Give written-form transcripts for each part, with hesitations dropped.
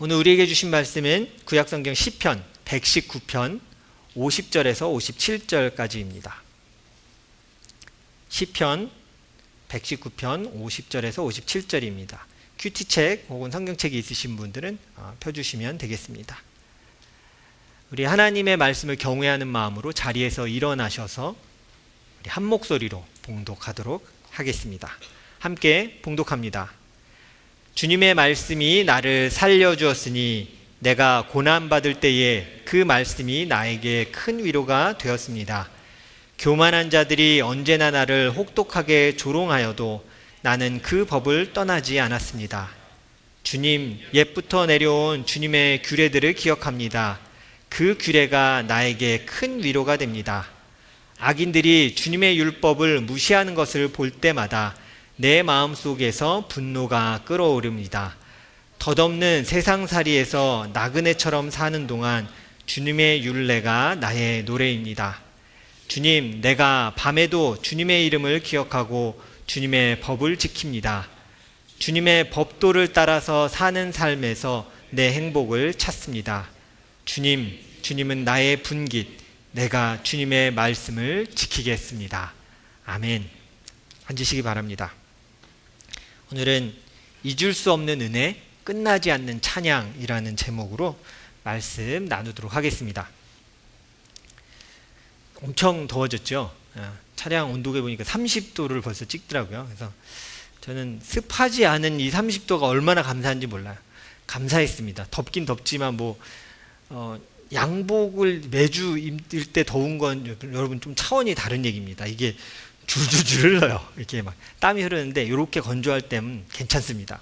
오늘 우리에게 주신 말씀은 구약성경 시편 119편 50절에서 57절까지입니다. 시편 119편 50절에서 57절입니다. 큐티책 혹은 성경책이 있으신 분들은 펴주시면 되겠습니다. 우리 하나님의 말씀을 경외하는 마음으로 자리에서 일어나셔서 우리 한 목소리로 봉독하도록 하겠습니다. 함께 봉독합니다. 주님의 말씀이 나를 살려주었으니 내가 고난받을 때에 그 말씀이 나에게 큰 위로가 되었습니다. 교만한 자들이 언제나 나를 혹독하게 조롱하여도 나는 그 법을 떠나지 않았습니다. 주님, 옛부터 내려온 주님의 규례들을 기억합니다. 그 규례가 나에게 큰 위로가 됩니다. 악인들이 주님의 율법을 무시하는 것을 볼 때마다 내 마음속에서 분노가 끓어오릅니다. 덧없는 세상살이에서 나그네처럼 사는 동안 주님의 율례가 나의 노래입니다. 주님, 내가 밤에도 주님의 이름을 기억하고 주님의 법을 지킵니다. 주님의 법도를 따라서 사는 삶에서 내 행복을 찾습니다. 주님, 주님은 나의 분깃, 내가 주님의 말씀을 지키겠습니다. 아멘. 앉으시기 바랍니다. 오늘은 잊을 수 없는 은혜, 끝나지 않는 찬양이라는 제목으로 말씀 나누도록 하겠습니다. 엄청 더워졌죠. 차량 온도계 보니까 30도를 벌써 찍더라고요. 그래서 저는 습하지 않은 이 30도가 얼마나 감사한지 몰라요. 감사했습니다. 덥긴 덥지만 양복을 매주 입을 때 더운 건 여러분 좀 차원이 다른 얘기입니다. 이게 줄줄줄 흘러요. 이렇게 막 땀이 흐르는데 이렇게 건조할 때는 괜찮습니다.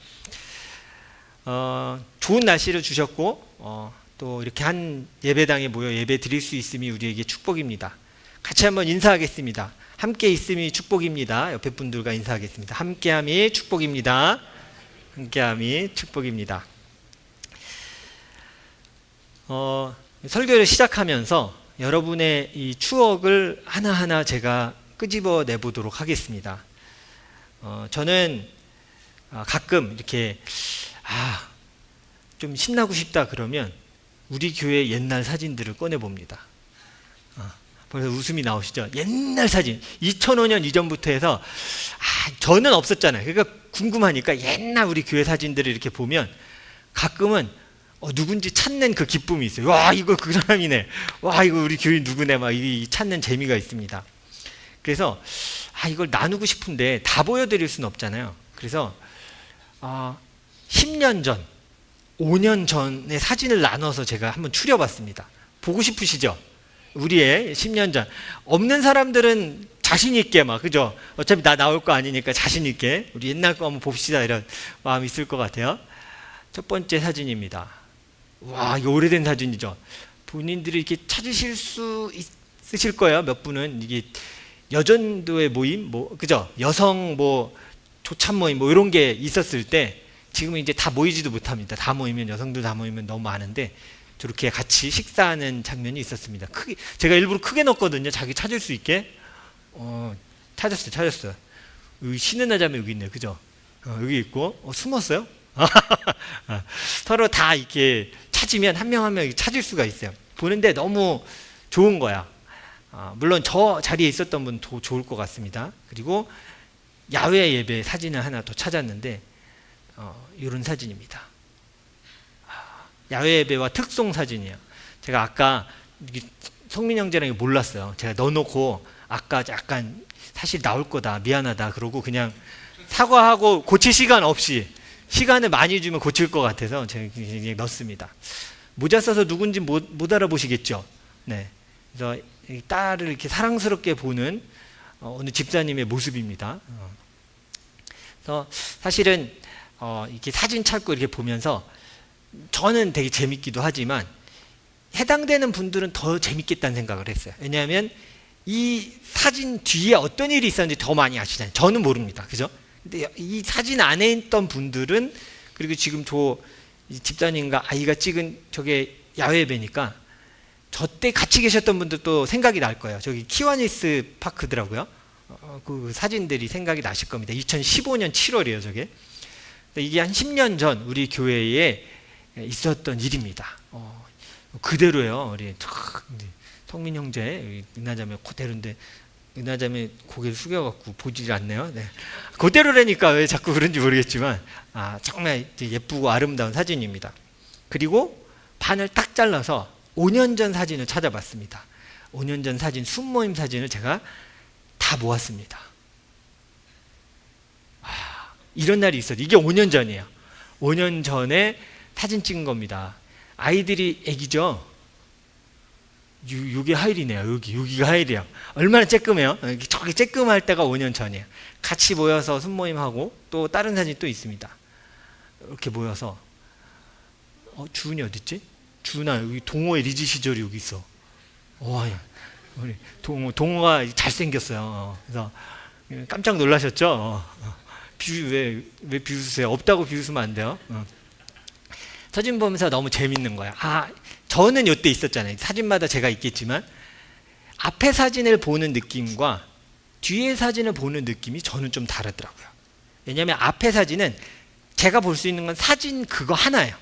좋은 날씨를 주셨고 또 이렇게 한 예배당에 모여 예배 드릴 수 있음이 우리에게 축복입니다. 같이 한번 인사하겠습니다. 함께 있음이 축복입니다. 옆에 분들과 인사하겠습니다. 함께함이 축복입니다. 함께함이 축복입니다. 설교를 시작하면서 여러분의 이 추억을 하나하나 제가 끄집어 내보도록 하겠습니다. 저는 가끔 이렇게 좀 신나고 싶다 그러면 우리 교회 옛날 사진들을 꺼내봅니다. 벌써 웃음이 나오시죠? 옛날 사진 2005년 이전부터 해서 저는 없었잖아요. 그러니까 궁금하니까 옛날 우리 교회 사진들을 이렇게 보면 가끔은 누군지 찾는 그 기쁨이 있어요. 와, 이거 그 사람이네. 와, 이거 우리 교인 누구네. 막 이 찾는 재미가 있습니다. 그래서 이걸 나누고 싶은데 다 보여드릴 수는 없잖아요. 그래서 10년 전, 5년 전의 사진을 나눠서 제가 한번 추려봤습니다. 보고 싶으시죠? 우리의 10년 전. 없는 사람들은 자신 있게 그죠? 어차피 나 나올 거 아니니까 자신 있게 우리 옛날 거 한번 봅시다 이런 마음이 있을 것 같아요. 첫 번째 사진입니다. 와, 이거 오래된 사진이죠. 본인들이 이렇게 찾으실 수 있으실 거예요. 몇 분은 이게 여전도의 모임, 그죠? 여성 조찬 모임 이런 게 있었을 때 지금은 이제 다 모이지도 못합니다. 다 모이면 여성들 다 모이면 너무 많은데 저렇게 같이 식사하는 장면이 있었습니다. 제가 일부러 크게 넣었거든요. 자기 찾을 수 있게. 찾았어요. 여기 쉬는 하자면 여기 있네요. 그죠? 여기 있고 숨었어요. 서로 다 이렇게 찾으면 한 명 한 명 찾을 수가 있어요. 보는데 너무 좋은 거야. 물론 저 자리에 있었던 분도 좋을 것 같습니다. 그리고 야외 예배 사진을 하나 더 찾았는데 이런 사진입니다. 야외 예배와 특송 사진이에요. 제가 아까 성민 형제랑 몰랐어요. 제가 넣어놓고 아까 약간 사실 나올 거다 미안하다 그러고 그냥 사과하고 고칠 시간 없이 시간을 많이 주면 고칠 것 같아서 제가 그냥 넣습니다. 모자 써서 누군지 못 알아보시겠죠. 네. 그래서 딸을 이렇게 사랑스럽게 보는 어느 집사님의 모습입니다. 그래서 사실은 이렇게 사진 찾고 이렇게 보면서 저는 되게 재밌기도 하지만 해당되는 분들은 더 재밌겠다는 생각을 했어요. 왜냐하면 이 사진 뒤에 어떤 일이 있었는지 더 많이 아시잖아요. 저는 모릅니다. 그죠? 근데 이 사진 안에 있던 분들은 그리고 지금 집사님과 아이가 찍은 저게 야외 예배니까 저 때 같이 계셨던 분들도 생각이 날 거예요. 저기 키와니스 파크더라고요. 그 사진들이 생각이 나실 겁니다. 2015년 7월이에요, 저게. 이게 한 10년 전 우리 교회에 있었던 일입니다. 그대로예요. 우리 성민 형제 은하자매 그대로인데 은하자매 고개를 숙여갖고 보질 않네요. 네. 그대로라니까 왜 자꾸 그런지 모르겠지만 정말 예쁘고 아름다운 사진입니다. 그리고 반을 딱 잘라서 5년 전 사진을 찾아봤습니다. 5년 전 사진, 순모임 사진을 제가 다 모았습니다. 이런 날이 있어요. 이게 5년 전이에요. 5년 전에 사진 찍은 겁니다. 아이들이 애기죠. 여기 하일이네요. 여기가 하일이에요. 얼마나 쬐끔해요. 저기 쬐끔할 때가 5년 전이에요. 같이 모여서 순모임하고 또 다른 사진 또 있습니다. 이렇게 모여서 주은이 어딨지? 주은아 여기 동호회 리즈 시절이 여기 있어. 우리 동호가 잘생겼어요. 그래서 깜짝 놀라셨죠? 왜 비웃으세요? 없다고 비웃으면 안 돼요. 사진 보면서 너무 재밌는 거야. 저는 이때 있었잖아요. 사진마다 제가 있겠지만 앞에 사진을 보는 느낌과 뒤에 사진을 보는 느낌이 저는 좀 다르더라고요. 왜냐하면 앞에 사진은 제가 볼 수 있는 건 사진 그거 하나예요.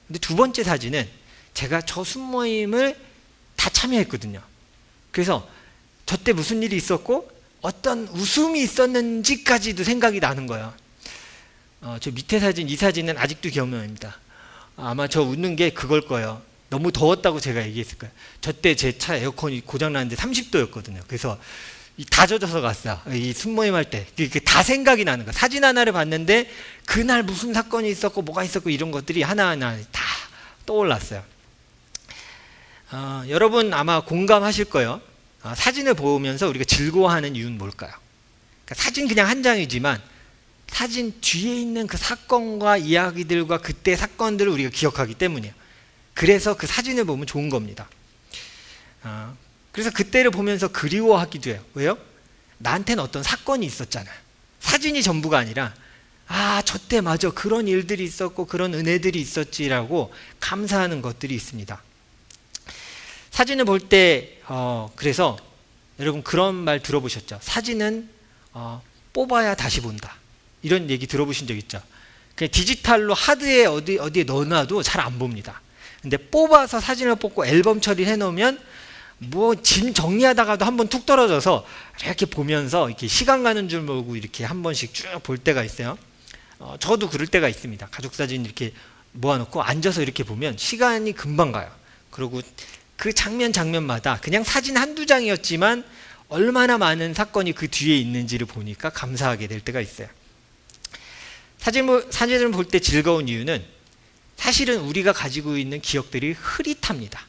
근데 두 번째 사진은 제가 저 순모임을 다 참여했거든요. 그래서 저 때 무슨 일이 있었고 어떤 웃음이 있었는지까지도 생각이 나는 거예요. 저 밑에 사진, 이 사진은 아직도 기억납니다. 아마 저 웃는 게 그걸 거예요. 너무 더웠다고 제가 얘기했을 거예요. 저 때 제 차 에어컨이 고장났는데 30도였거든요. 그래서 다 젖어서 갔어요. 이 순모임 할 때. 이게 다 생각이 나는 거예요. 사진 하나를 봤는데 그날 무슨 사건이 있었고 뭐가 있었고 이런 것들이 하나하나 다 떠올랐어요. 여러분 아마 공감하실 거예요. 사진을 보면서 우리가 즐거워하는 이유는 뭘까요? 그러니까 사진 그냥 한 장이지만 사진 뒤에 있는 그 사건과 이야기들과 그때 사건들을 우리가 기억하기 때문이에요. 그래서 그 사진을 보면 좋은 겁니다. 그래서 그때를 보면서 그리워하기도 해요. 왜요? 나한테는 어떤 사건이 있었잖아요. 사진이 전부가 아니라 저 때 맞아 그런 일들이 있었고 그런 은혜들이 있었지라고 감사하는 것들이 있습니다. 사진을 볼 때 그래서 여러분 그런 말 들어보셨죠? 사진은 뽑아야 다시 본다. 이런 얘기 들어보신 적 있죠? 그냥 디지털로 하드에 어디에 넣어놔도 잘 안 봅니다. 근데 뽑아서 사진을 뽑고 앨범 처리를 해놓으면 뭐 짐 정리하다가도 한번 툭 떨어져서 이렇게 보면서 이렇게 시간 가는 줄 모르고 이렇게 한 번씩 쭉 볼 때가 있어요. 저도 그럴 때가 있습니다. 가족 사진 이렇게 모아놓고 앉아서 이렇게 보면 시간이 금방 가요. 그리고 그 장면마다 그냥 사진 한두 장이었지만 얼마나 많은 사건이 그 뒤에 있는지를 보니까 감사하게 될 때가 있어요. 사진을 볼 때 즐거운 이유는 사실은 우리가 가지고 있는 기억들이 흐릿합니다.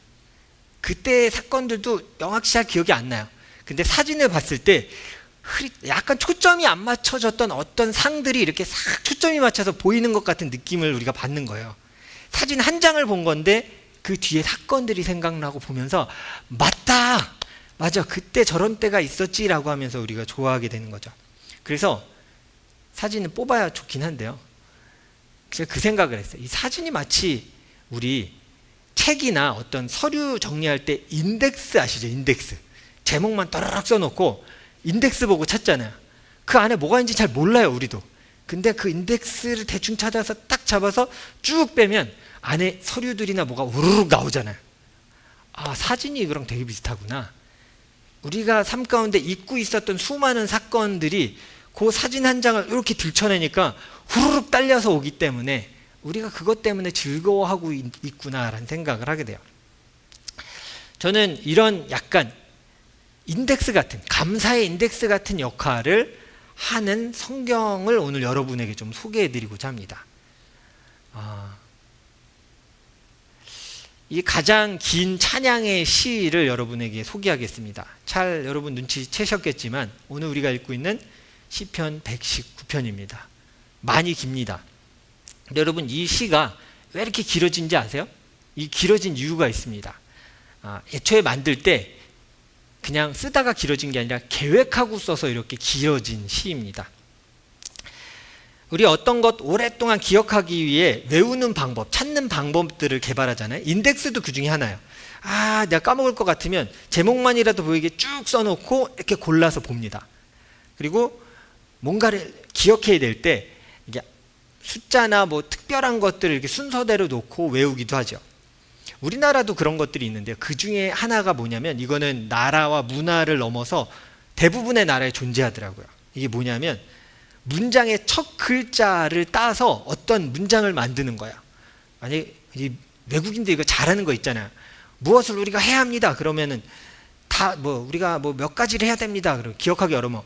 그때의 사건들도 명확히 잘 기억이 안 나요. 근데 사진을 봤을 때 약간 초점이 안 맞춰졌던 어떤 상들이 이렇게 싹 초점이 맞춰서 보이는 것 같은 느낌을 우리가 받는 거예요. 사진 한 장을 본 건데 그 뒤에 사건들이 생각나고 보면서 맞아 그때 저런 때가 있었지라고 하면서 우리가 좋아하게 되는 거죠. 그래서 사진은 뽑아야 좋긴 한데요. 제가 그 생각을 했어요. 이 사진이 마치 우리 책이나 어떤 서류 정리할 때 인덱스 아시죠? 인덱스. 제목만 따라락 써놓고 인덱스 보고 찾잖아요. 그 안에 뭐가 있는지 잘 몰라요, 우리도. 근데 그 인덱스를 대충 찾아서 딱 잡아서 쭉 빼면 안에 서류들이나 뭐가 우르륵 나오잖아요. 사진이 이거랑 되게 비슷하구나. 우리가 삶 가운데 잊고 있었던 수많은 사건들이 그 사진 한 장을 이렇게 들춰내니까 후루룩 딸려서 오기 때문에 우리가 그것 때문에 즐거워하고 있구나라는 생각을 하게 돼요. 저는 이런 약간 인덱스 같은, 감사의 인덱스 같은 역할을 하는 성경을 오늘 여러분에게 좀 소개해드리고자 합니다. 이 가장 긴 찬양의 시를 여러분에게 소개하겠습니다. 잘 여러분 눈치채셨겠지만 오늘 우리가 읽고 있는 시편 119편입니다. 많이 깁니다. 근데 여러분 이 시가 왜 이렇게 길어진지 아세요? 이 길어진 이유가 있습니다. 애초에 만들 때 그냥 쓰다가 길어진 게 아니라 계획하고 써서 이렇게 길어진 시입니다. 우리 어떤 것 오랫동안 기억하기 위해 외우는 방법, 찾는 방법들을 개발하잖아요. 인덱스도 그 중에 하나예요. 내가 까먹을 것 같으면 제목만이라도 보이게 쭉 써놓고 이렇게 골라서 봅니다. 그리고 뭔가를 기억해야 될 때 이게 숫자나 뭐 특별한 것들을 이렇게 순서대로 놓고 외우기도 하죠. 우리나라도 그런 것들이 있는데요. 그 중에 하나가 뭐냐면 이거는 나라와 문화를 넘어서 대부분의 나라에 존재하더라고요. 이게 뭐냐면 문장의 첫 글자를 따서 어떤 문장을 만드는 거야. 만약에 이 외국인들 이거 잘하는 거 있잖아요. 무엇을 우리가 해야 합니다. 그러면은 다 뭐 우리가 뭐 몇 가지를 해야 됩니다. 그리고 기억하기 어려워.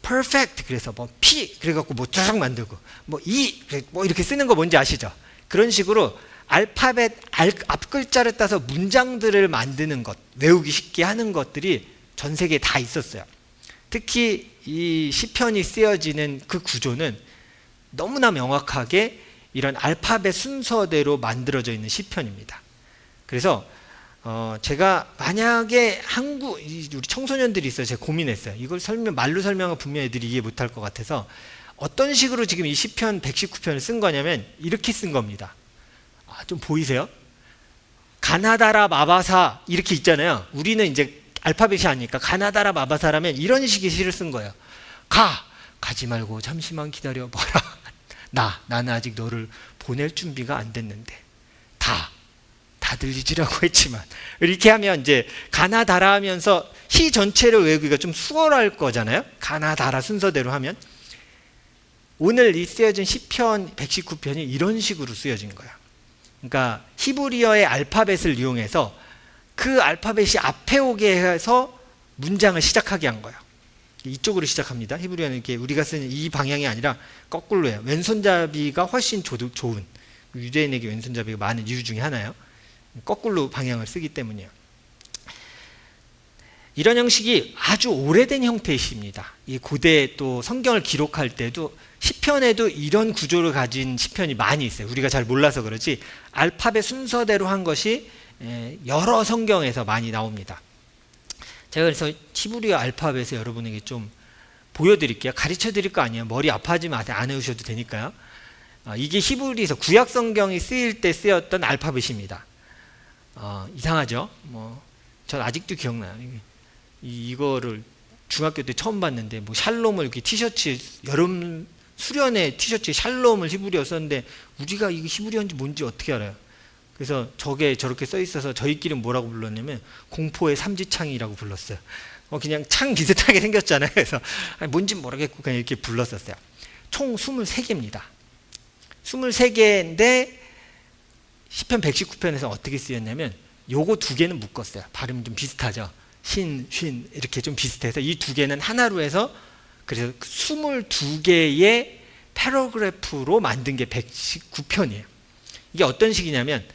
perfect 그래서 뭐 p 그래갖고 뭐 쫙 만들고 뭐 e 뭐 이렇게 쓰는 거 뭔지 아시죠? 그런 식으로 알파벳 앞 글자를 따서 문장들을 만드는 것, 외우기 쉽게 하는 것들이 전 세계에 다 있었어요. 특히 이 시편이 쓰여지는 그 구조는 너무나 명확하게 이런 알파벳 순서대로 만들어져 있는 시편입니다. 그래서 제가 만약에 우리 청소년들이 있어요. 제가 고민했어요. 이걸 말로 설명하면 분명히 애들이 이해 못할 것 같아서 어떤 식으로 지금 이 시편 119편을 쓴 거냐면 이렇게 쓴 겁니다. 좀 보이세요? 가나다라 마바사 이렇게 있잖아요. 우리는 이제 알파벳이 아니니까 가나다라 마바사라면 이런 식의 시를 쓴 거예요. 가지 말고 잠시만 기다려 봐라. 나는 아직 너를 보낼 준비가 안 됐는데 다들 잊으라고 했지만 이렇게 하면 이제 가나다라 하면서 시 전체를 외우기가 좀 수월할 거잖아요. 가나다라 순서대로 하면 오늘 이 쓰여진 시편 119편이 이런 식으로 쓰여진 거예요. 그러니까 히브리어의 알파벳을 이용해서 그 알파벳이 앞에 오게 해서 문장을 시작하게 한 거예요. 이쪽으로 시작합니다. 히브리어는 이렇게 우리가 쓰는 이 방향이 아니라 거꾸로 해요. 왼손잡이가 훨씬 좋은, 유대인에게 왼손잡이가 많은 이유 중에 하나예요. 거꾸로 방향을 쓰기 때문이에요. 이런 형식이 아주 오래된 형태의 시입니다. 이 고대 또 성경을 기록할 때도 시편에도 이런 구조를 가진 시편이 많이 있어요. 우리가 잘 몰라서 그렇지 알파벳 순서대로 한 것이 여러 성경에서 많이 나옵니다. 제가 그래서 히브리어 알파벳을 여러분에게 좀 보여드릴게요. 가르쳐 드릴 거 아니에요. 머리 아파하지 마세요. 안 외우셔도 되니까요. 이게 히브리서 구약 성경이 쓰일 때 쓰였던 알파벳입니다. 이상하죠? 전 아직도 기억나요. 이거를 중학교 때 처음 봤는데 뭐 샬롬을 이렇게 티셔츠 여름 수련회 티셔츠에 샬롬을 히브리어 썼는데 우리가 이게 히브리어인지 뭔지 어떻게 알아요? 그래서 저게 저렇게 써 있어서 저희끼리는 뭐라고 불렀냐면 공포의 삼지창이라고 불렀어요. 그냥 창 비슷하게 생겼잖아요. 그래서 뭔지 모르겠고 그냥 이렇게 불렀었어요. 총 23개입니다. 23개인데 시편 119편에서 어떻게 쓰였냐면 요거 두 개는 묶었어요. 발음이 좀 비슷하죠. 신, 쉰 이렇게 좀 비슷해서 이 두 개는 하나로 해서 그래서 22개의 패러그래프로 만든 게 119편이에요. 이게 어떤 식이냐면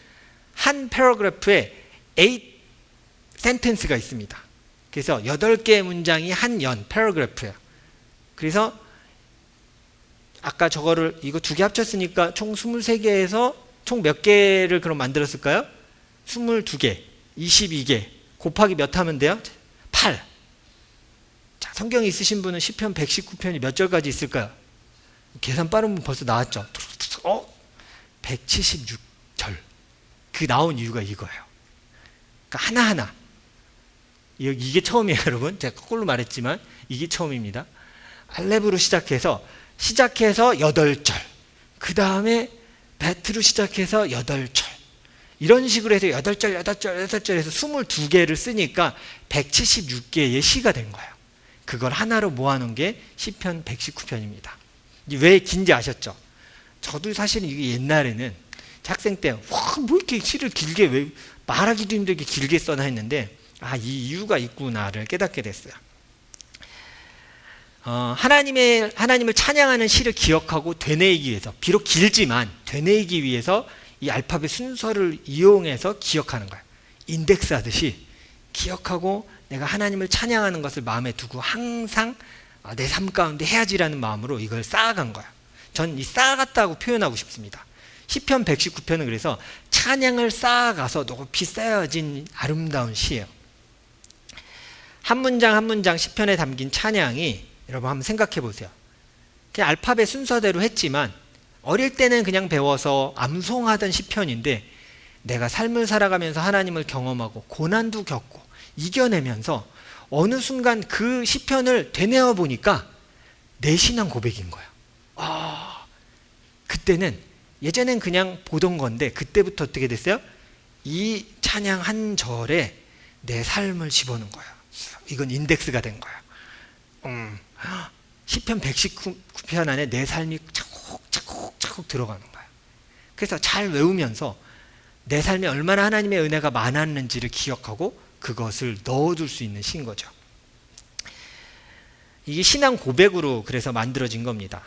한 패러그래프에 8 센텐스가 있습니다. 그래서 8개의 문장이 한 연 패러그래프예요. 그래서 아까 이거 두 개 합쳤으니까 총 23개에서 총 몇 개를 그럼 만들었을까요? 22개, 22개 곱하기 몇 하면 돼요? 8. 자, 성경이 있으신 분은 시편 119편이 몇 절까지 있을까요? 계산 빠른 분 벌써 나왔죠? 176절. 그 나온 이유가 이거예요. 그러니까 하나하나. 이게 처음이에요, 여러분. 제가 거꾸로 말했지만 이게 처음입니다. 알렙으로 시작해서 8절. 그 다음에 베트로 시작해서 8절. 이런 식으로 해서 8절 해서 22개를 쓰니까 176개의 시가 된 거예요. 그걸 하나로 모아놓은 게 시편 119편입니다. 왜 긴지 아셨죠? 저도 사실은 이게 옛날에는 학생 때 뭐 이렇게 시를 길게 왜 말하기도 힘들게 길게 써나 했는데 이 이유가 있구나를 깨닫게 됐어요. 하나님을 찬양하는 시를 기억하고 되뇌이기 위해서 비록 길지만 되뇌이기 위해서 이 알파벳 순서를 이용해서 기억하는 거예요. 인덱스 하듯이 기억하고 내가 하나님을 찬양하는 것을 마음에 두고 항상 내 삶 가운데 해야지라는 마음으로 이걸 쌓아간 거예요. 전 이 쌓아갔다고 표현하고 싶습니다. 시편 119편은 그래서 찬양을 쌓아가서 높이 쌓여진 아름다운 시예요. 한 문장 한 문장 시편에 담긴 찬양이 여러분 한번 생각해 보세요. 그냥 알파벳 순서대로 했지만 어릴 때는 그냥 배워서 암송하던 시편인데 내가 삶을 살아가면서 하나님을 경험하고 고난도 겪고 이겨내면서 어느 순간 그 시편을 되뇌어 보니까 내 신앙 고백인 거예요. 그때는 예전엔 그냥 보던 건데 그때부터 어떻게 됐어요? 이 찬양 한 절에 내 삶을 집어넣은 거예요. 이건 인덱스가 된 거예요. 시편 119편 안에 내 삶이 차곡차곡 들어가는 거예요. 그래서 잘 외우면서 내 삶에 얼마나 하나님의 은혜가 많았는지를 기억하고 그것을 넣어둘 수 있는 시인 거죠. 이게 신앙 고백으로 그래서 만들어진 겁니다.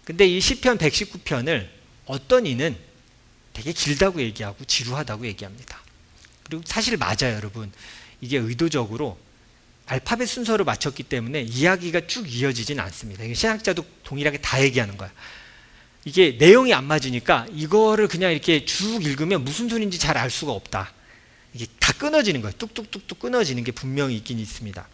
근데 이 시편 119편을 어떤 이는 되게 길다고 얘기하고 지루하다고 얘기합니다. 그리고 사실 맞아요, 여러분. 이게 의도적으로 알파벳 순서로 맞췄기 때문에 이야기가 쭉 이어지진 않습니다. 신학자도 동일하게 다 얘기하는 거야. 이게 내용이 안 맞으니까 이거를 그냥 이렇게 쭉 읽으면 무슨 소리인지 잘 알 수가 없다. 이게 다 끊어지는 거예요. 뚝뚝뚝뚝 끊어지는 게 분명히 있긴 있습니다.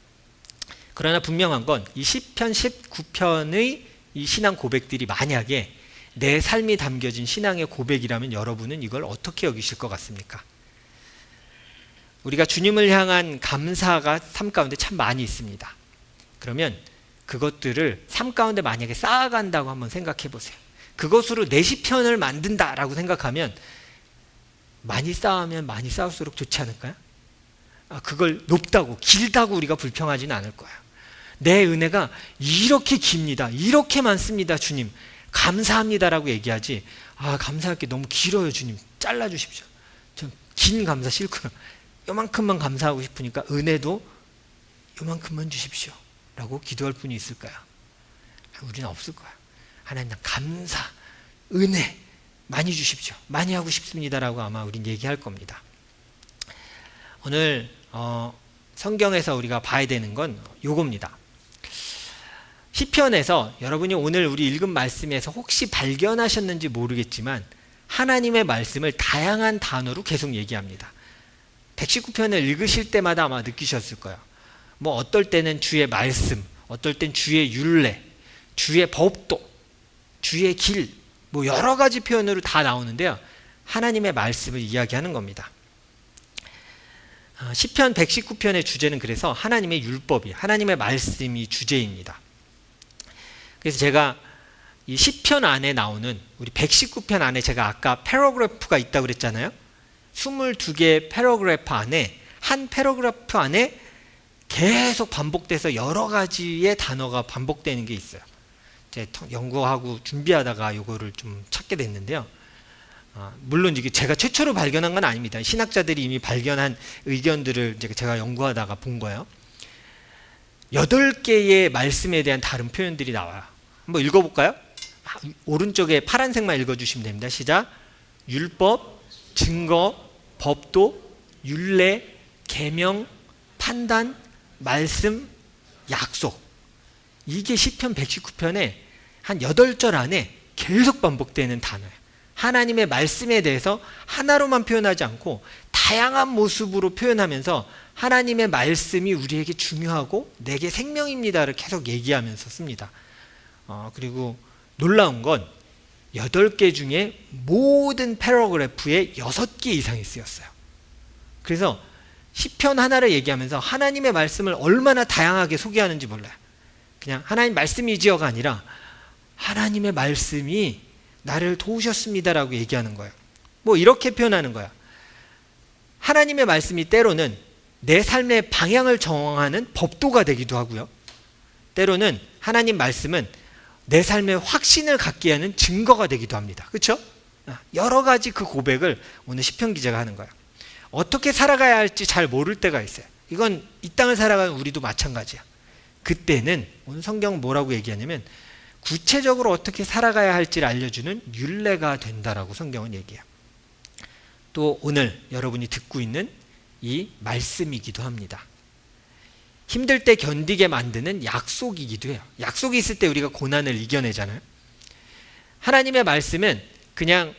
그러나 분명한 건 이 시편 19편의 이 신앙 고백들이 만약에 내 삶이 담겨진 신앙의 고백이라면 여러분은 이걸 어떻게 여기실 것 같습니까? 우리가 주님을 향한 감사가 삶 가운데 참 많이 있습니다. 그러면 그것들을 삶 가운데 만약에 쌓아간다고 한번 생각해 보세요. 그것으로 내 시편을 만든다라고 생각하면 많이 쌓으면 많이 쌓을수록 좋지 않을까요? 그걸 높다고 길다고 우리가 불평하지는 않을 거예요. 내 은혜가 이렇게 깁니다. 이렇게 많습니다. 주님 감사합니다라고 얘기하지. 감사할 게 너무 길어요. 주님 잘라주십시오. 전 긴 감사 싫구나. 요만큼만 감사하고 싶으니까 은혜도 요만큼만 주십시오 라고 기도할 분이 있을까요? 우리는 없을 거야. 하나님 난 감사, 은혜 많이 주십시오. 많이 하고 싶습니다 라고 아마 우린 얘기할 겁니다. 오늘 성경에서 우리가 봐야 되는 건 요겁니다. 시편에서 여러분이 오늘 우리 읽은 말씀에서 혹시 발견하셨는지 모르겠지만 하나님의 말씀을 다양한 단어로 계속 얘기합니다. 119편을 읽으실 때마다 아마 느끼셨을 거예요. 뭐 어떨 때는 주의 말씀, 어떨 땐 주의 율례, 주의 법도, 주의 길, 뭐 여러 가지 표현으로 다 나오는데요. 하나님의 말씀을 이야기하는 겁니다. 시편 119편의 주제는 그래서 하나님의 율법이, 하나님의 말씀이 주제입니다. 그래서 제가 이 시편 안에 나오는 우리 119편 안에 제가 아까 패러그래프가 있다고 그랬잖아요. 22개의 패러그래프 안에 한 패러그래프 안에 계속 반복돼서 여러 가지의 단어가 반복되는 게 있어요. 제가 연구하고 준비하다가 이거를 좀 찾게 됐는데요. 물론 이게 제가 최초로 발견한 건 아닙니다. 신학자들이 이미 발견한 의견들을 제가 연구하다가 본 거예요. 8개의 말씀에 대한 다른 표현들이 나와요. 한번 읽어볼까요? 오른쪽에 파란색만 읽어주시면 됩니다. 시작. 율법, 증거, 법도, 율례, 계명, 판단, 말씀, 약속. 이게 시편 119편에 한 8절 안에 계속 반복되는 단어예요. 하나님의 말씀에 대해서 하나로만 표현하지 않고 다양한 모습으로 표현하면서 하나님의 말씀이 우리에게 중요하고 내게 생명입니다를 계속 얘기하면서 씁니다. 그리고 놀라운 건 8개 중에 모든 패러그래프에 6개 이상이 쓰였어요. 그래서 시편 하나를 얘기하면서 하나님의 말씀을 얼마나 다양하게 소개하는지 몰라요. 그냥 하나님 말씀이지요가 아니라 하나님의 말씀이 나를 도우셨습니다라고 얘기하는 거예요. 뭐 이렇게 표현하는 거야. 하나님의 말씀이 때로는 내 삶의 방향을 정하는 법도가 되기도 하고요. 때로는 하나님 말씀은 내 삶의 확신을 갖게 하는 증거가 되기도 합니다. 그렇죠? 여러 가지 그 고백을 오늘 시편 기자가 하는 거예요. 어떻게 살아가야 할지 잘 모를 때가 있어요. 이건 이 땅을 살아가는 우리도 마찬가지야. 그때는 오늘 성경은 뭐라고 얘기하냐면 구체적으로 어떻게 살아가야 할지를 알려주는 율례가 된다라고 성경은 얘기해요. 또 오늘 여러분이 듣고 있는 이 말씀이기도 합니다. 힘들 때 견디게 만드는 약속이기도 해요. 약속이 있을 때 우리가 고난을 이겨내잖아요. 하나님의 말씀은 그냥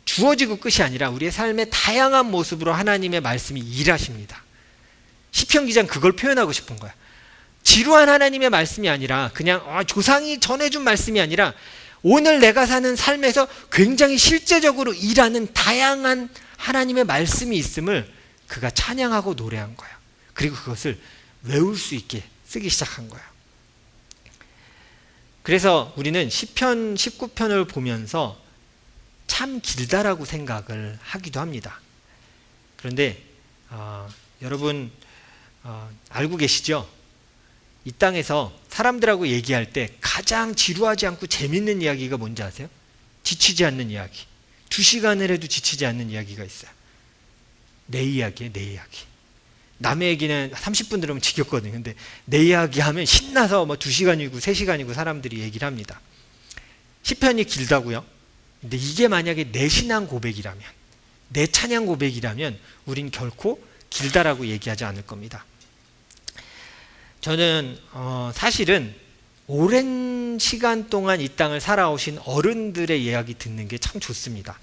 주어지고 끝이 아니라 우리의 삶의 다양한 모습으로 하나님의 말씀이 일하십니다. 시편 기자는 그걸 표현하고 싶은 거야. 지루한 하나님의 말씀이 아니라 그냥 조상이 전해준 말씀이 아니라 오늘 내가 사는 삶에서 굉장히 실제적으로 일하는 다양한 하나님의 말씀이 있음을 그가 찬양하고 노래한 거야. 그리고 그것을 외울 수 있게 쓰기 시작한 거야. 그래서 우리는 시편 19편을 보면서 참 길다라고 생각을 하기도 합니다. 그런데 여러분 알고 계시죠? 이 땅에서 사람들하고 얘기할 때 가장 지루하지 않고 재밌는 이야기가 뭔지 아세요? 지치지 않는 이야기. 2시간을 해도 지치지 않는 이야기가 있어요. 내 이야기예요, 내 이야기. 남의 얘기는 30분 들으면 지겹거든요. 근데 내 이야기 하면 신나서 2시간이고 3시간이고 사람들이 얘기를 합니다. 시편이 길다고요? 근데 이게 만약에 내 신앙 고백이라면, 내 찬양 고백이라면 우린 결코 길다라고 얘기하지 않을 겁니다. 저는 사실은 오랜 시간 동안 이 땅을 살아오신 어른들의 이야기 듣는 게 참 좋습니다.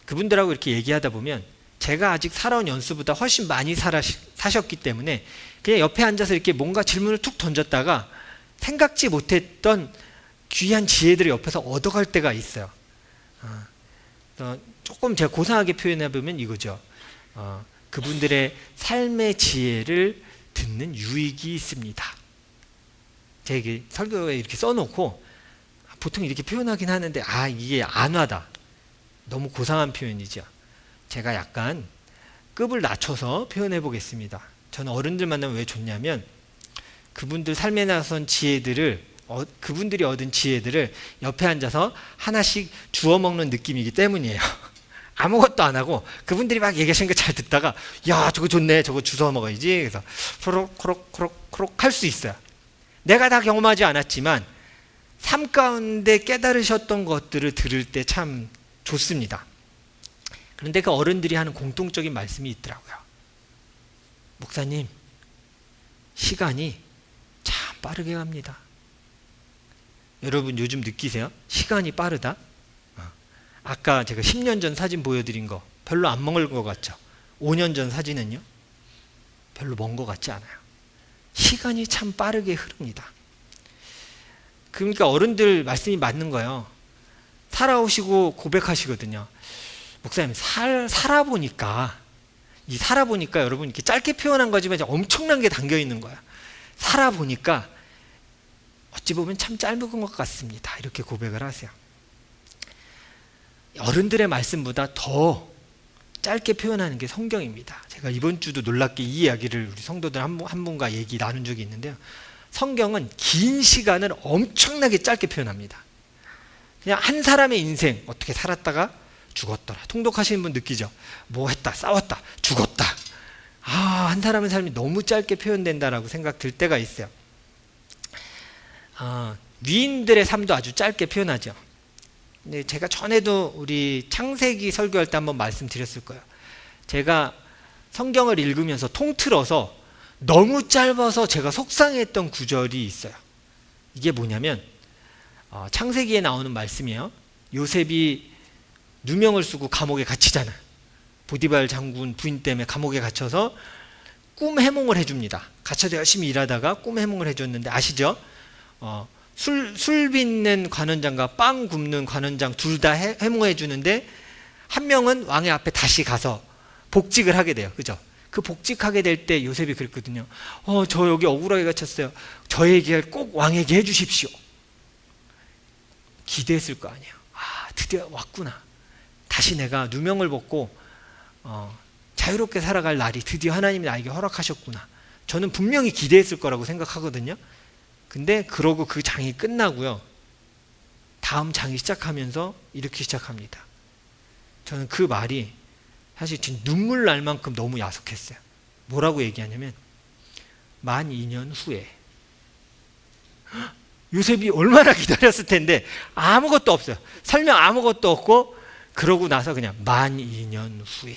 그분들하고 이렇게 얘기하다 보면 제가 아직 살아온 연수보다 훨씬 많이 사셨기 때문에 그냥 옆에 앉아서 이렇게 뭔가 질문을 툭 던졌다가 생각지 못했던 귀한 지혜들을 옆에서 얻어갈 때가 있어요. 조금 제가 고상하게 표현해 보면 이거죠. 그분들의 삶의 지혜를 듣는 유익이 있습니다. 제가 설교에 이렇게 써놓고 보통 이렇게 표현하긴 하는데 이게 안와다. 너무 고상한 표현이죠. 제가 약간 급을 낮춰서 표현해 보겠습니다. 저는 어른들 만나면 왜 좋냐면 그분들 삶에 나선 지혜들을 그분들이 얻은 지혜들을 옆에 앉아서 하나씩 주워 먹는 느낌이기 때문이에요. 아무것도 안 하고 그분들이 막 얘기하시는 거 잘 듣다가 야 저거 좋네 저거 주워 먹어야지 그래서 코록코록코록코록 할 수 있어요. 내가 다 경험하지 않았지만 삶 가운데 깨달으셨던 것들을 들을 때 참 좋습니다. 그런데 그 어른들이 하는 공통적인 말씀이 있더라고요. 목사님, 시간이 참 빠르게 갑니다. 여러분 요즘 느끼세요? 시간이 빠르다? 아까 제가 10년 전 사진 보여드린 거 별로 안 먼 것 같죠? 5년 전 사진은요? 별로 먼 것 같지 않아요. 시간이 참 빠르게 흐릅니다. 그러니까 어른들 말씀이 맞는 거예요. 살아오시고 고백하시거든요. 목사님 살아보니까 여러분 이렇게 짧게 표현한 거지만 엄청난 게 담겨 있는 거야. 살아보니까 어찌 보면 참 짧은 것 같습니다. 이렇게 고백을 하세요. 어른들의 말씀보다 더 짧게 표현하는 게 성경입니다. 제가 이번 주도 놀랍게 이 이야기를 우리 성도들 한 분과 얘기 나눈 적이 있는데요. 성경은 긴 시간을 엄청나게 짧게 표현합니다. 그냥 한 사람의 인생 어떻게 살았다가 죽었더라. 통독하시는 분 느끼죠? 뭐 했다, 싸웠다, 죽었다. 한 사람의 삶이 너무 짧게 표현된다라고 생각 들 때가 있어요. 위인들의 삶도 아주 짧게 표현하죠. 근데 제가 전에도 우리 창세기 설교할 때 한번 말씀드렸을 거예요. 제가 성경을 읽으면서 통틀어서 너무 짧아서 제가 속상했던 구절이 있어요. 이게 뭐냐면 창세기에 나오는 말씀이에요. 요셉이 누명을 쓰고 감옥에 갇히잖아요. 보디발 장군 부인 때문에 감옥에 갇혀서 꿈 해몽을 해줍니다. 갇혀서 열심히 일하다가 꿈 해몽을 해줬는데 아시죠? 술 빚는 관원장과 빵 굽는 관원장 둘 다 해몽해 주는데 한 명은 왕의 앞에 다시 가서 복직을 하게 돼요. 그죠? 그 복직하게 될 때 요셉이 그랬거든요. 저 여기 억울하게 갇혔어요. 저 얘기를 꼭 왕에게 해주십시오. 기대했을 거 아니에요. 드디어 왔구나. 다시 내가 누명을 벗고 자유롭게 살아갈 날이 드디어 하나님이 나에게 허락하셨구나. 저는 분명히 기대했을 거라고 생각하거든요. 근데 그러고 그 장이 끝나고요. 다음 장이 시작하면서 이렇게 시작합니다. 저는 그 말이 사실 진짜 눈물 날 만큼 너무 야속했어요. 뭐라고 얘기하냐면 만 2년 후에 요셉이 얼마나 기다렸을 텐데 아무것도 없어요. 설명 아무것도 없고 그러고 나서 그냥 만 2년 후에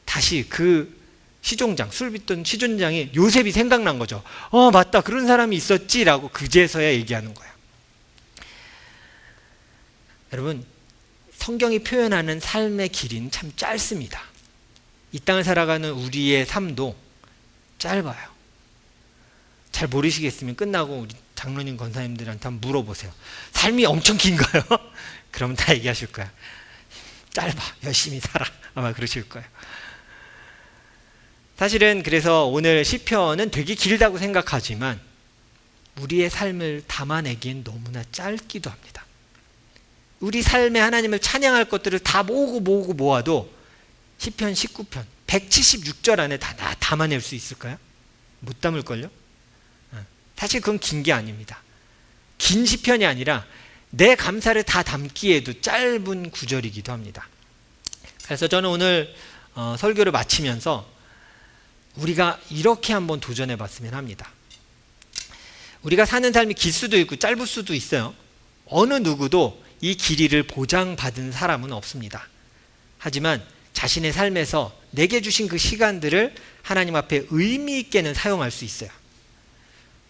다시 그 시종장, 술 빚던 시종장이 요셉이 생각난 거죠. 맞다. 그런 사람이 있었지라고 그제서야 얘기하는 거예요. 여러분, 성경이 표현하는 삶의 길이는 참 짧습니다. 이 땅을 살아가는 우리의 삶도 짧아요. 잘 모르시겠으면 끝나고 우리 장로님 권사님들한테 한번 물어보세요. 삶이 엄청 긴가요? 그러면 다 얘기하실 거야. 짧아. 열심히 살아. 아마 그러실 거예요. 사실은 그래서 오늘 시편은 되게 길다고 생각하지만 우리의 삶을 담아내기엔 너무나 짧기도 합니다. 우리 삶에 하나님을 찬양할 것들을 다 모으고 모아도 시편 19편 176절 안에 다 담아낼 수 있을까요? 못 담을걸요? 사실 그건 긴 게 아닙니다. 긴 시편이 아니라 내 감사를 다 담기에도 짧은 구절이기도 합니다. 그래서 저는 오늘 설교를 마치면서 우리가 이렇게 한번 도전해 봤으면 합니다. 우리가 사는 삶이 길 수도 있고 짧을 수도 있어요. 어느 누구도 이 길이를 보장받은 사람은 없습니다. 하지만 자신의 삶에서 내게 주신 그 시간들을 하나님 앞에 의미 있게는 사용할 수 있어요.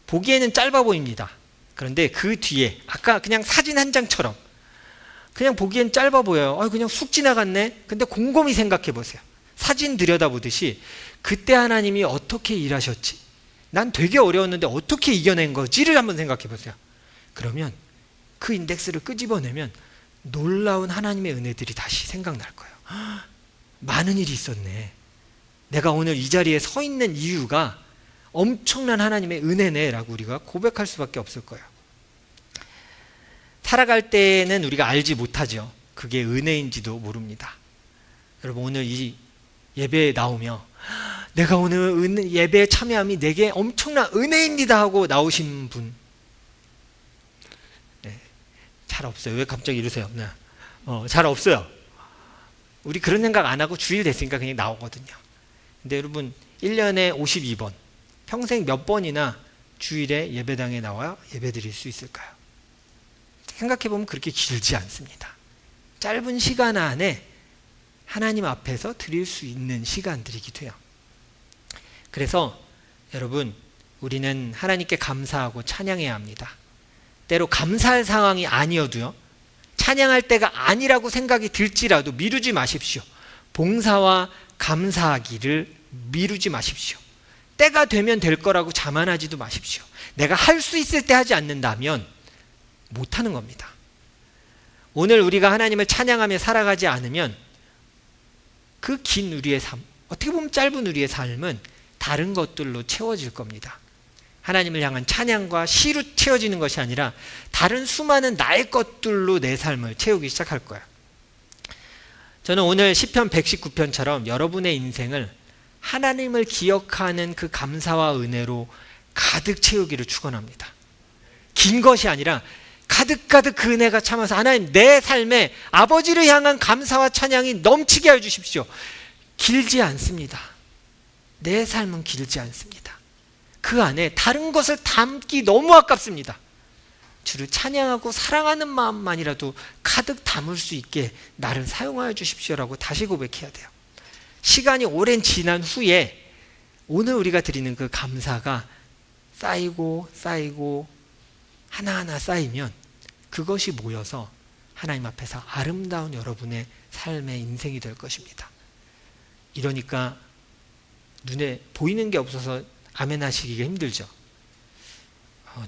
보기에는 짧아 보입니다. 그런데 그 뒤에 아까 그냥 사진 한 장처럼 그냥 보기엔 짧아 보여요. 그냥 쑥 지나갔네. 근데 곰곰이 생각해 보세요. 사진 들여다보듯이 그때 하나님이 어떻게 일하셨지? 난 되게 어려웠는데 어떻게 이겨낸 거지를 한번 생각해 보세요. 그러면 그 인덱스를 끄집어내면 놀라운 하나님의 은혜들이 다시 생각날 거예요. 많은 일이 있었네. 내가 오늘 이 자리에 서 있는 이유가 엄청난 하나님의 은혜네 라고 우리가 고백할 수밖에 없을 거예요. 살아갈 때는 우리가 알지 못하죠. 그게 은혜인지도 모릅니다. 여러분 오늘 이 예배에 나오며 내가 오늘 예배에 참여함이 내게 엄청난 은혜입니다 하고 나오신 분 잘 없어요. 왜 갑자기 이러세요? 잘 없어요. 우리 그런 생각 안 하고 주일 됐으니까 그냥 나오거든요. 근데 여러분 1년에 52번 평생 몇 번이나 주일에 예배당에 나와 예배드릴 수 있을까요? 생각해보면 그렇게 길지 않습니다. 짧은 시간 안에 하나님 앞에서 드릴 수 있는 시간들이기도 해요. 그래서 여러분 우리는 하나님께 감사하고 찬양해야 합니다. 때로 감사할 상황이 아니어도요, 찬양할 때가 아니라고 생각이 들지라도 미루지 마십시오. 봉사와 감사하기를 미루지 마십시오. 때가 되면 될 거라고 자만하지도 마십시오. 내가 할 수 있을 때 하지 않는다면 못하는 겁니다. 오늘 우리가 하나님을 찬양하며 살아가지 않으면 그 긴 우리의 삶, 어떻게 보면 짧은 우리의 삶은 다른 것들로 채워질 겁니다. 하나님을 향한 찬양과 시로 채워지는 것이 아니라 다른 수많은 나의 것들로 내 삶을 채우기 시작할 거예요. 저는 오늘 시편 119편처럼 여러분의 인생을 하나님을 기억하는 그 감사와 은혜로 가득 채우기를 축원합니다. 긴 것이 아니라 가득가득 그 은혜가 참아서 하나님 내 삶에 아버지를 향한 감사와 찬양이 넘치게 하여 주십시오. 길지 않습니다. 내 삶은 길지 않습니다. 그 안에 다른 것을 담기 너무 아깝습니다. 주를 찬양하고 사랑하는 마음만이라도 가득 담을 수 있게 나를 사용하여 주십시오라고 다시 고백해야 돼요. 시간이 오랜 지난 후에 오늘 우리가 드리는 그 감사가 쌓이고 하나하나 쌓이면 그것이 모여서 하나님 앞에서 아름다운 여러분의 삶의 인생이 될 것입니다. 이러니까 눈에 보이는 게 없어서 아멘 하시기가 힘들죠.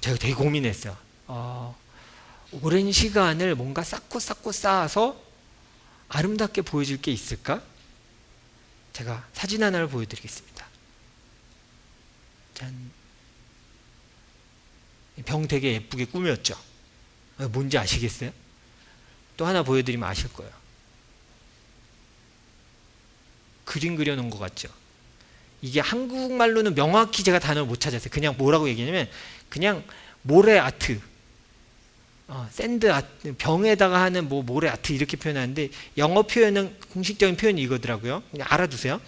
제가 되게 고민했어요. 오랜 시간을 뭔가 쌓고 쌓아서 아름답게 보여줄 게 있을까? 제가 사진 하나를 보여드리겠습니다. 짠. 병 되게 예쁘게 꾸몄죠. 뭔지 아시겠어요? 또 하나 보여드리면 아실 거예요. 그림 그려놓은 것 같죠? 이게 한국말로는 명확히 제가 단어를 못 찾았어요. 그냥 뭐라고 얘기하냐면 그냥 모래 아트, 샌드 아트, 병에다가 하는 모래 아트 이렇게 표현하는데 영어 표현은 공식적인 표현이 이거더라고요. 그냥 알아두세요.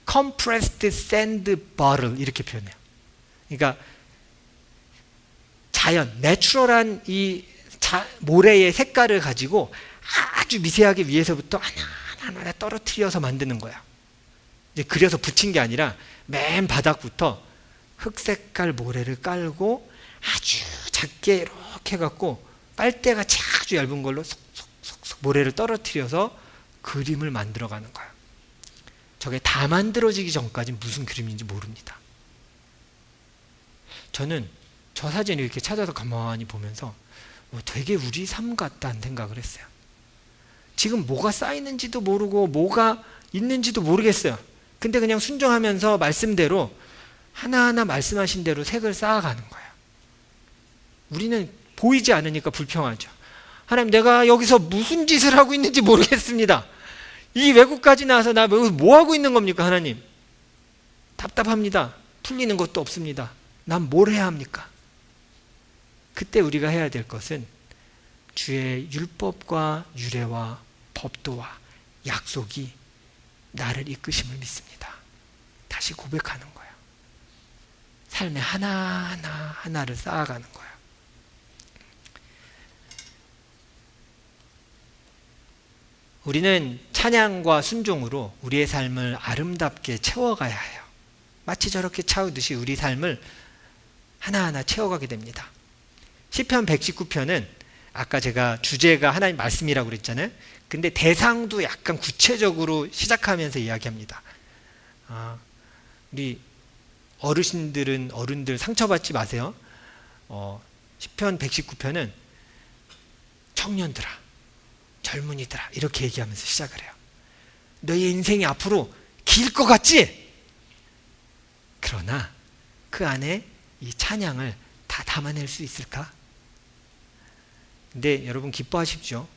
compressed sand bottle 이렇게 표현해요. 그러니까 자연, 내추럴한 이 모래의 색깔을 가지고 아주 미세하게 위에서부터 하나하나 떨어뜨려서 만드는 거야. 이제 그려서 붙인 게 아니라 맨 바닥부터 흑색깔 모래를 깔고 아주 작게 이렇게 해갖고 빨대가 아주 얇은 걸로 속속속 모래를 떨어뜨려서 그림을 만들어가는 거야. 저게 다 만들어지기 전까지 무슨 그림인지 모릅니다. 저는 저 사진을 이렇게 찾아서 가만히 보면서 되게 우리 삶 같다는 생각을 했어요. 지금 뭐가 쌓이는지도 모르고 뭐가 있는지도 모르겠어요. 근데 그냥 순종하면서 말씀대로 하나하나 말씀하신 대로 색을 쌓아가는 거예요. 우리는 보이지 않으니까 불평하죠. 하나님, 내가 여기서 무슨 짓을 하고 있는지 모르겠습니다. 이 외국까지 나와서 나 뭐 하고 있는 겁니까, 하나님? 답답합니다. 풀리는 것도 없습니다. 난 뭘 해야 합니까? 그때 우리가 해야 될 것은 주의 율법과 유례와 법도와 약속이 나를 이끄심을 믿습니다. 다시 고백하는 거예요. 삶의 하나하나를 쌓아가는 거예요. 우리는 찬양과 순종으로 우리의 삶을 아름답게 채워가야 해요. 마치 저렇게 채우듯이 우리 삶을 하나하나 채워가게 됩니다. 시편 119편은 아까 제가 주제가 하나님 말씀이라고 그랬잖아요. 근데 대상도 약간 구체적으로 시작하면서 이야기합니다. 우리 어른들 상처받지 마세요. 시편 119편은 청년들아, 젊은이들아 이렇게 얘기하면서 시작을 해요. 너의 인생이 앞으로 길 것 같지? 그러나 그 안에 이 찬양을 다 담아낼 수 있을까? 근데 여러분 기뻐하십시오.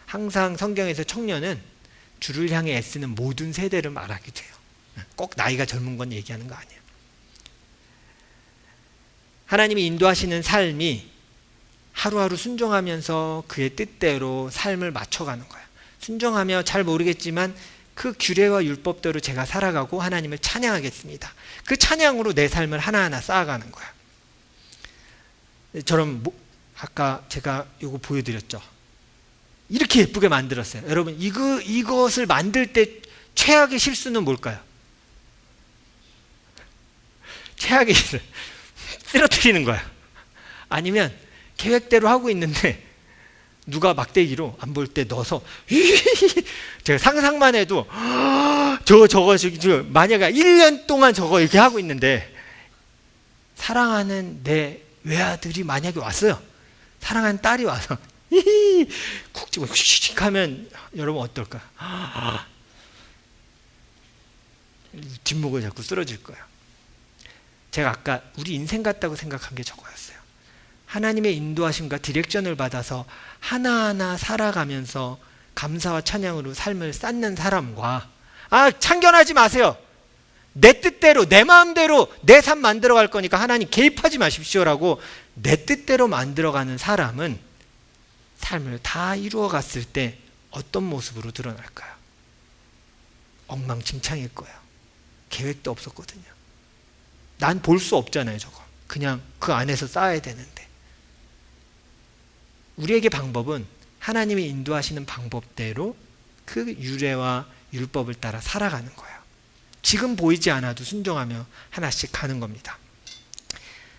항상 성경에서 청년은 주를 향해 애쓰는 모든 세대를 말하게 돼요. 꼭 나이가 젊은 건 얘기하는 거 아니에요. 하나님이 인도하시는 삶이 하루하루 순종하면서 그의 뜻대로 삶을 맞춰가는 거예요. 순종하며 잘 모르겠지만 그 규례와 율법대로 제가 살아가고 하나님을 찬양하겠습니다. 그 찬양으로 내 삶을 하나하나 쌓아가는 거예요. 저런 아까 제가 이거 보여드렸죠. 이렇게 예쁘게 만들었어요. 여러분 이것을 만들 때 최악의 실수는 뭘까요? 최악의 실수 쓰러뜨리는 거예요. 아니면 계획대로 하고 있는데 누가 막대기로 안 볼 때 넣어서 제가 상상만 해도 저거 만약에 1년 동안 저거 이렇게 하고 있는데 사랑하는 내 외아들이 만약에 왔어요. 사랑하는 딸이 와서 쿡 집어 휙 하면 여러분 어떨까? 뒷목을 자꾸 쓰러질 거예요. 제가 아까 우리 인생 같다고 생각한 게 저거였어요. 하나님의 인도하심과 디렉션을 받아서 하나하나 살아가면서 감사와 찬양으로 삶을 쌓는 사람과 참견하지 마세요. 내 뜻대로 내 마음대로 내 삶 만들어갈 거니까 하나님 개입하지 마십시오라고 내 뜻대로 만들어가는 사람은 삶을 다 이루어갔을 때 어떤 모습으로 드러날까요? 엉망진창일 거예요. 계획도 없었거든요. 난 볼 수 없잖아요. 저거 그냥 그 안에서 쌓아야 되는데 우리에게 방법은 하나님이 인도하시는 방법대로 그 유례와 율법을 따라 살아가는 거예요. 지금 보이지 않아도 순종하며 하나씩 가는 겁니다.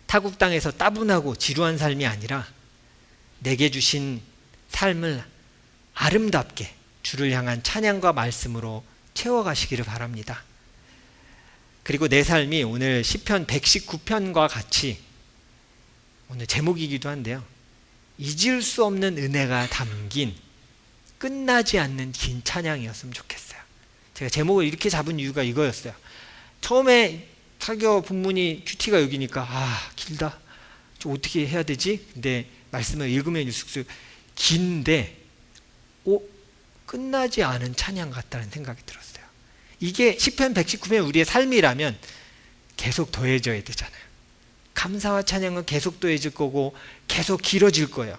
타국 땅에서 따분하고 지루한 삶이 아니라 내게 주신 삶을 아름답게 주를 향한 찬양과 말씀으로 채워가시기를 바랍니다. 그리고 내 삶이 오늘 시편 119편과 같이 오늘 제목이기도 한데요. 잊을 수 없는 은혜가 담긴 끝나지 않는 긴 찬양이었으면 좋겠어요. 제가 제목을 이렇게 잡은 이유가 이거였어요. 처음에 사교 본문이 큐티가 여기니까 길다. 저 어떻게 해야 되지? 근데 말씀을 읽으면 읽을수록 긴데 끝나지 않은 찬양 같다는 생각이 들었어요. 이게 시편 119편 우리의 삶이라면 계속 더해져야 되잖아요. 감사와 찬양은 계속 더해질 거고 계속 길어질 거예요.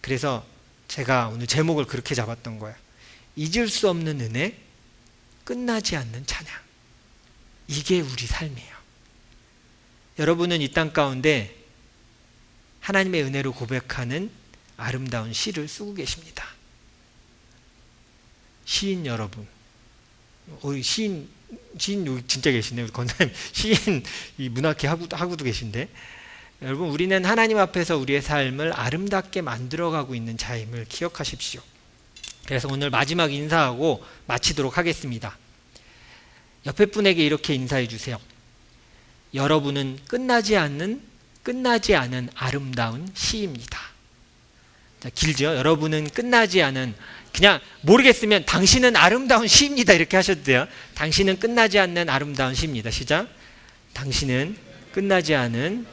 그래서 제가 오늘 제목을 그렇게 잡았던 거예요. 잊을 수 없는 은혜, 끝나지 않는 찬양. 이게 우리 삶이에요. 여러분은 이 땅 가운데 하나님의 은혜로 고백하는 아름다운 시를 쓰고 계십니다. 시인 여러분, 시인 여기 진짜 계시네요. 우리 권사님 시인 이 문학회 하고도 계신데, 여러분 우리는 하나님 앞에서 우리의 삶을 아름답게 만들어가고 있는 자임을 기억하십시오. 그래서 오늘 마지막 인사하고 마치도록 하겠습니다. 옆에 분에게 이렇게 인사해 주세요. 여러분은 끝나지 않은 아름다운 시입니다. 자, 길죠? 여러분은 끝나지 않은, 그냥 모르겠으면 당신은 아름다운 시입니다 이렇게 하셔도 돼요. 당신은 끝나지 않는 아름다운 시입니다. 시작. 당신은 끝나지 않은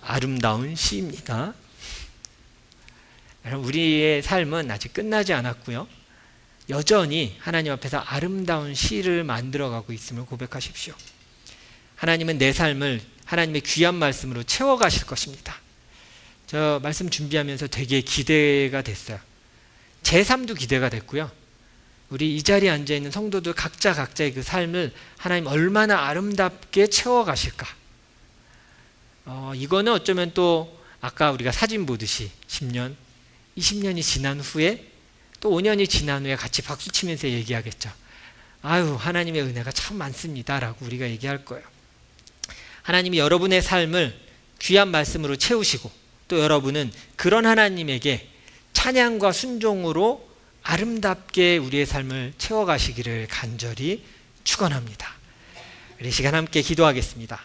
아름다운 시입니다. 우리의 삶은 아직 끝나지 않았고요. 여전히 하나님 앞에서 아름다운 시를 만들어가고 있음을 고백하십시오. 하나님은 내 삶을 하나님의 귀한 말씀으로 채워가실 것입니다. 저 말씀 준비하면서 되게 기대가 됐어요. 제 삶도 기대가 됐고요. 우리 이 자리에 앉아있는 성도들 각자의 그 삶을 하나님 얼마나 아름답게 채워가실까. 이거는 어쩌면 또 아까 우리가 사진 보듯이 10년, 20년이 지난 후에 또 5년이 지난 후에 같이 박수치면서 얘기하겠죠. 아유, 하나님의 은혜가 참 많습니다 라고 우리가 얘기할 거예요. 하나님이 여러분의 삶을 귀한 말씀으로 채우시고 또 여러분은 그런 하나님에게 찬양과 순종으로 아름답게 우리의 삶을 채워가시기를 간절히 축원합니다. 우리 시간 함께 기도하겠습니다.